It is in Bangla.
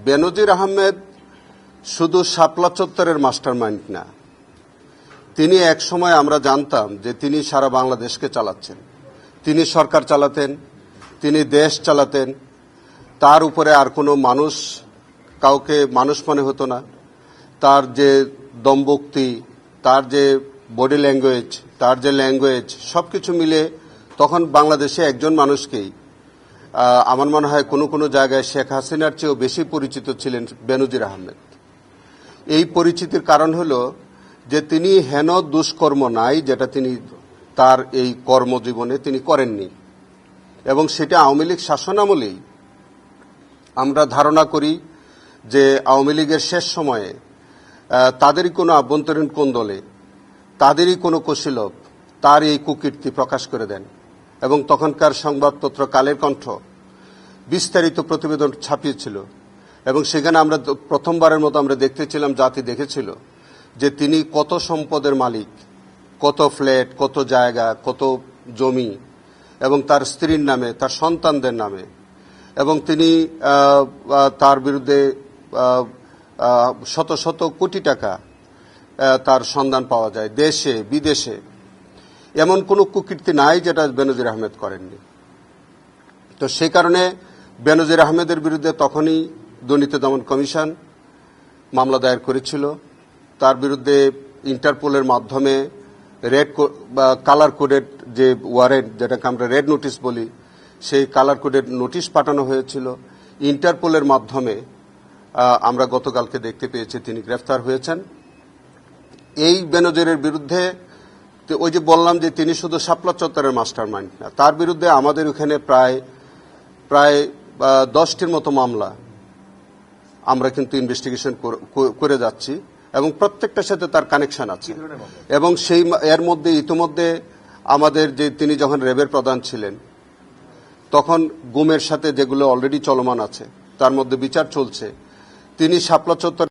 বেনজির আহমেদ শুধু শাপলা চত্বরের মাস্টারমাইন্ড না, তিনি এক সময় আমরা জানতাম যে তিনি সারা বাংলাদেশকে চালাচ্ছেন, তিনি সরকার চালাতেন, তিনি দেশ চালাতেন। তার উপরে আর কোনো মানুষ, কাউকে মানুষ মনে হতো না। তার যে দমভক্তি, তার যে বডি ল্যাঙ্গুয়েজ, তার যে ল্যাঙ্গুয়েজ, সবকিছু মিলে তখন বাংলাদেশে একজন মানুষকেই আমার মনে হয় কোনো কোনো জায়গায় শেখ হাসিনার চেয়েও বেশি পরিচিত ছিলেন বেনজির আহমেদ। এই পরিচিতির কারণ হলো যে তিনি হেন দুষ্কর্ম নাই যেটা তিনি তার এই কর্মজীবনে তিনি করেননি, এবং সেটা আওয়ামী লীগ শাসনামলেই আমরা ধারণা করি যে আওয়ামী লীগের শেষ সময়ে তাদেরই কোনো আভ্যন্তরীণ কোন্দলে, তাদেরই কোনো কুশীলব তার এই কুকীর্তি প্রকাশ করে দেন, এবং তখনকার সংবাদপত্র কালের কণ্ঠ বিস্তারিত প্রতিবেদন ছাপিয়েছিল, এবং সেখানে আমরা প্রথমবারের মতো আমরা দেখতেছিলাম, জাতি দেখেছিল যে তিনি কত সম্পদের মালিক, কত ফ্ল্যাট, কত জায়গা, কত জমি, এবং তার স্ত্রীর নামে, তার সন্তানদের নামে, এবং তিনি তার বিরুদ্ধে শত শত কোটি টাকা তার সন্ধান পাওয়া যায় দেশে বিদেশে। এমন কোনো কুকীর্তি নাই যেটা বেনজির আহমেদ করেননি। তো সেই কারণে বেনজির আহমেদের বিরুদ্ধে তখনই দুর্নীতি দমন কমিশন মামলা দায়ের করেছিল। তার বিরুদ্ধে ইন্টারপোলের মাধ্যমে রেড বা কালার কোডেড যে ওয়ারেন্ট, যেটাকে আমরা রেড নোটিশ বলি, সেই কালার কোডেড নোটিশ পাঠানো হয়েছিল। ইন্টারপোলের মাধ্যমে আমরা গতকালকে দেখতে পেয়েছি তিনি গ্রেফতার হয়েছেন। এই বেনজিরের বিরুদ্ধে ওই যে বললাম যে তিনি শুধু শাপলা চত্বরের মাস্টারমাইন্ড না, তার বিরুদ্ধে আমাদের ওখানে প্রায় 10টির মতো মামলা আমরা কিন্তু ইনভেস্টিগেশন করে যাচ্ছি, এবং প্রত্যেকটার সাথে তার কানেকশন আছে। এবং সেই এর মধ্যে ইতিমধ্যে আমাদের যে তিনি যখন র্যাবের প্রধান ছিলেন তখন গুমের সাথে যেগুলো অলরেডি চলমান আছে তার মধ্যে বিচার চলছে। তিনি শাপলা চত্বর